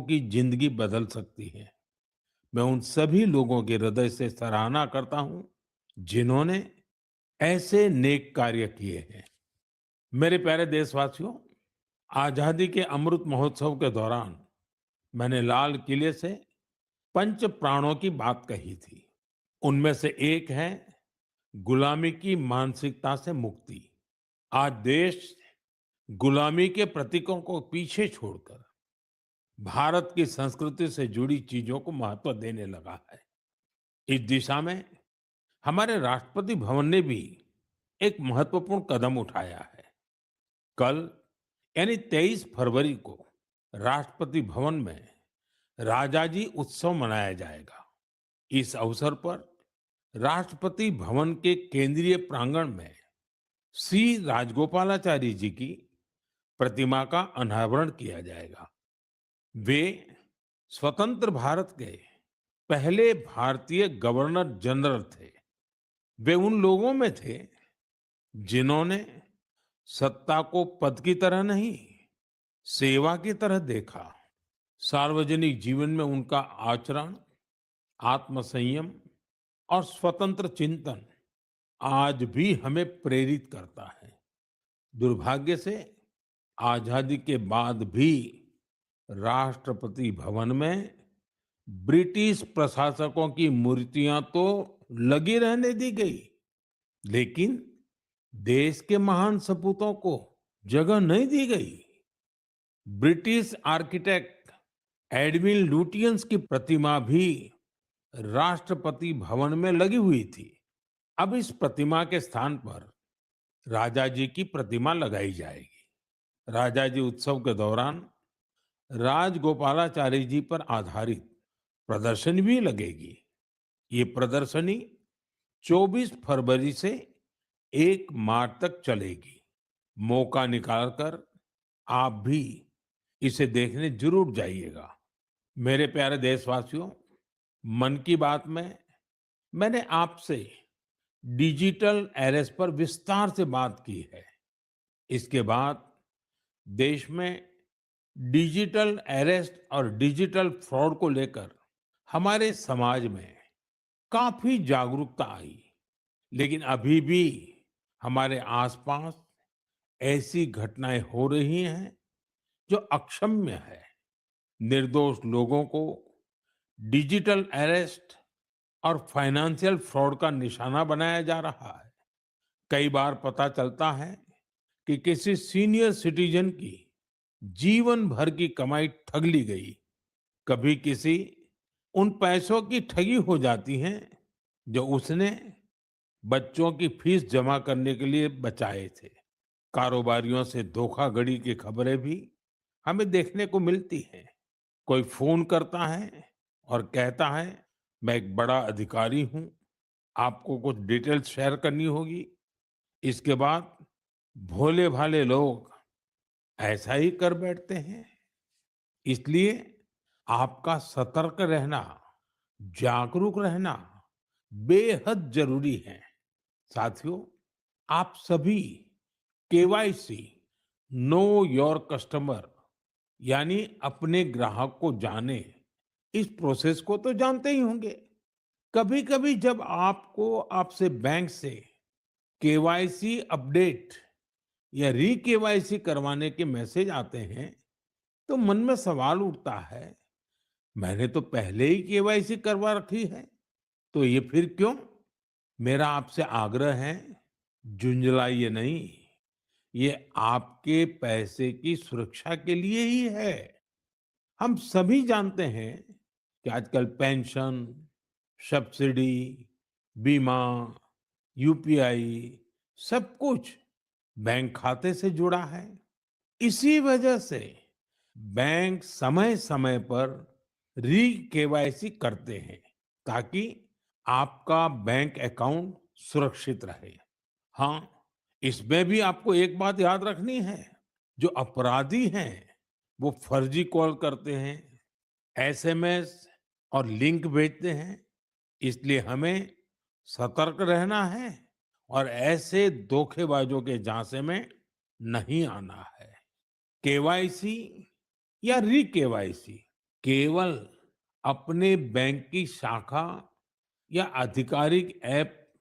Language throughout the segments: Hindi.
की जिंदगी बदल सकती है। मैं उन सभी लोगों के हृदय से सराहना करता हूं जिन्होंने ऐसे नेक कार्य किए हैं। मेरे प्यारे देशवासियों, आजादी के अमृत महोत्सव के दौरान मैंने लाल किले से पंच प्राणों की बात कही थी। उनमें से एक है गुलामी की मानसिकता से मुक्ति। आज देश गुलामी के प्रतीकों को पीछे छोड़कर भारत की संस्कृति से जुड़ी चीजों को महत्व देने लगा है। इस दिशा में हमारे राष्ट्रपति भवन ने भी एक महत्वपूर्ण कदम उठाया है। कल यानी 23 फरवरी को राष्ट्रपति भवन में राजाजी उत्सव मनाया जाएगा। इस अवसर पर राष्ट्रपति भवन के केंद्रीय प्रांगण में श्री राजगोपालाचारी जी की प्रतिमा का अनावरण किया जाएगा। वे स्वतंत्र भारत के पहले भारतीय गवर्नर जनरल थे। वे उन लोगों में थे जिन्होंने सत्ता को पद की तरह नहीं, सेवा की तरह देखा। सार्वजनिक जीवन में उनका आचरण, आत्मसंयम और स्वतंत्र चिंतन आज भी हमें प्रेरित करता है। दुर्भाग्य से आजादी के बाद भी राष्ट्रपति भवन में ब्रिटिश प्रशासकों की मूर्तियां तो लगी रहने दी गई, लेकिन देश के महान सपूतों को जगह नहीं दी गई। ब्रिटिश आर्किटेक्ट एडविन लुटियंस की प्रतिमा भी राष्ट्रपति भवन में लगी हुई थी। अब इस प्रतिमा के स्थान पर राजा जी की प्रतिमा लगाई जाएगी। राजा जी उत्सव के दौरान राजगोपालाचारी जी पर आधारित प्रदर्शनी भी लगेगी। ये प्रदर्शनी 24 फरवरी से 1 मार्च तक चलेगी। मौका निकालकर आप भी इसे देखने जरूर जाइएगा। मेरे प्यारे देशवासियों, मन की बात में मैंने आपसे डिजिटल अरेस्ट पर विस्तार से बात की है। इसके बाद देश में डिजिटल अरेस्ट और डिजिटल फ्रॉड को लेकर हमारे समाज में काफी जागरूकता आई। लेकिन अभी भी हमारे आसपास ऐसी घटनाएं हो रही हैं जो अक्षम्य है। निर्दोष लोगों को डिजिटल अरेस्ट और फाइनेंशियल फ्रॉड का निशाना बनाया जा रहा है। कई बार पता चलता है कि किसी सीनियर सिटीजन की जीवन भर की कमाई ठग ली गई। कभी किसी उन पैसों की ठगी हो जाती है जो उसने बच्चों की फीस जमा करने के लिए बचाए थे। कारोबारियों से धोखाधड़ी की खबरें भी हमें देखने को मिलती हैं। कोई फोन करता है और कहता है, मैं एक बड़ा अधिकारी हूं, आपको कुछ डिटेल्स शेयर करनी होगी। इसके बाद भोले भाले लोग ऐसा ही कर बैठते हैं। इसलिए आपका सतर्क रहना, जागरूक रहना बेहद जरूरी है। साथियों, आप सभी केवाईसी, नो योर कस्टमर, यानी अपने ग्राहक को जाने, इस प्रोसेस को तो जानते ही होंगे। कभी कभी जब आपको आपसे बैंक से केवाईसी अपडेट या री केवाईसी करवाने के मैसेज आते हैं तो मन में सवाल उठता है, मैंने तो पहले ही केवाईसी करवा रखी है, तो ये फिर क्यों? मेरा आपसे आग्रह है, झुंझलाइए नहीं। ये आपके पैसे की सुरक्षा के लिए ही है। हम सभी जानते हैं कि आजकल पेंशन, सब्सिडी, बीमा, यूपीआई सब कुछ बैंक खाते से जुड़ा है। इसी वजह से बैंक समय समय पर री केवाईसी करते हैं ताकि आपका बैंक अकाउंट सुरक्षित रहे। हाँ, इसमें भी आपको एक बात याद रखनी है, जो अपराधी हैं वो फर्जी कॉल करते हैं, एसएमएस और लिंक भेजते हैं। इसलिए हमें सतर्क रहना है और ऐसे धोखेबाजों के झांसे में नहीं आना है। केवाईसी या री केवाईसी, केवल अपने बैंक की शाखा या आधिकारिक ऐप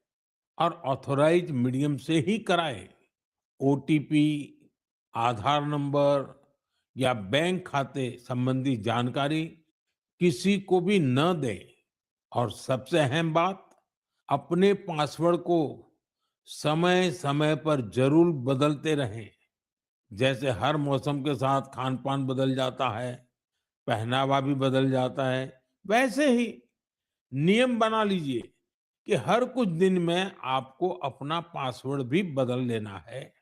और ऑथराइज्ड मीडियम से ही कराएं। ओटीपी, आधार नंबर या बैंक खाते संबंधी जानकारी किसी को भी न दें। और सबसे अहम बात, अपने पासवर्ड को समय समय पर जरूर बदलते रहें। जैसे हर मौसम के साथ खान पान बदल जाता है, पहनावा भी बदल जाता है, वैसे ही नियम बना लीजिए कि हर कुछ दिन में आपको अपना पासवर्ड भी बदल लेना है।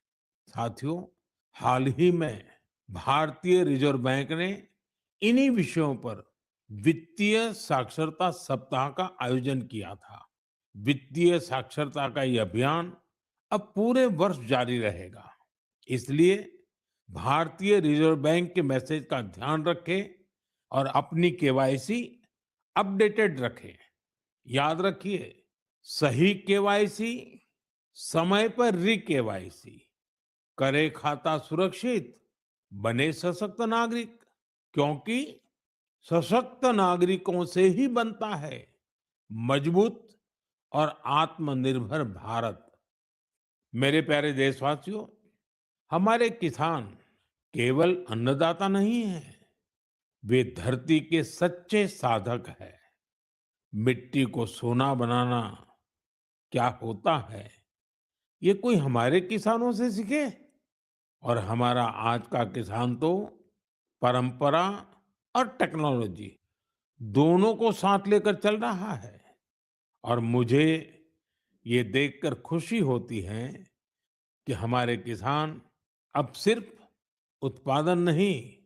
साथियों, हाल ही में भारतीय रिजर्व बैंक ने इन्हीं विषयों पर वित्तीय साक्षरता सप्ताह का आयोजन किया था। वित्तीय साक्षरता का ये अभियान अब पूरे वर्ष जारी रहेगा। इसलिए भारतीय रिजर्व बैंक के मैसेज का ध्यान रखें और अपनी केवाईसी अपडेटेड रखें। याद रखिए, सही केवाईसी, समय पर री केवाईसी करे खाता सुरक्षित, बने सशक्त नागरिक। क्योंकि सशक्त नागरिकों से ही बनता है मजबूत और आत्मनिर्भर भारत। मेरे प्यारे देशवासियों, हमारे किसान केवल अन्नदाता नहीं है, वे धरती के सच्चे साधक हैं। मिट्टी को सोना बनाना क्या होता है, ये कोई हमारे किसानों से सीखे। और हमारा आज का किसान तो परंपरा और टेक्नोलॉजी दोनों को साथ लेकर चल रहा है। और मुझे ये देखकर खुशी होती है कि हमारे किसान अब सिर्फ उत्पादन नहीं,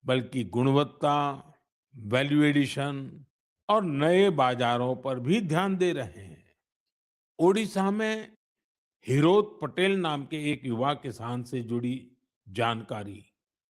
बल्कि गुणवत्ता, वैल्यू एडिशन और नए बाजारों पर भी ध्यान दे रहे हैं। ओडिशा में हिरोत पटेल नाम के एक युवा किसान से जुड़ी जानकारी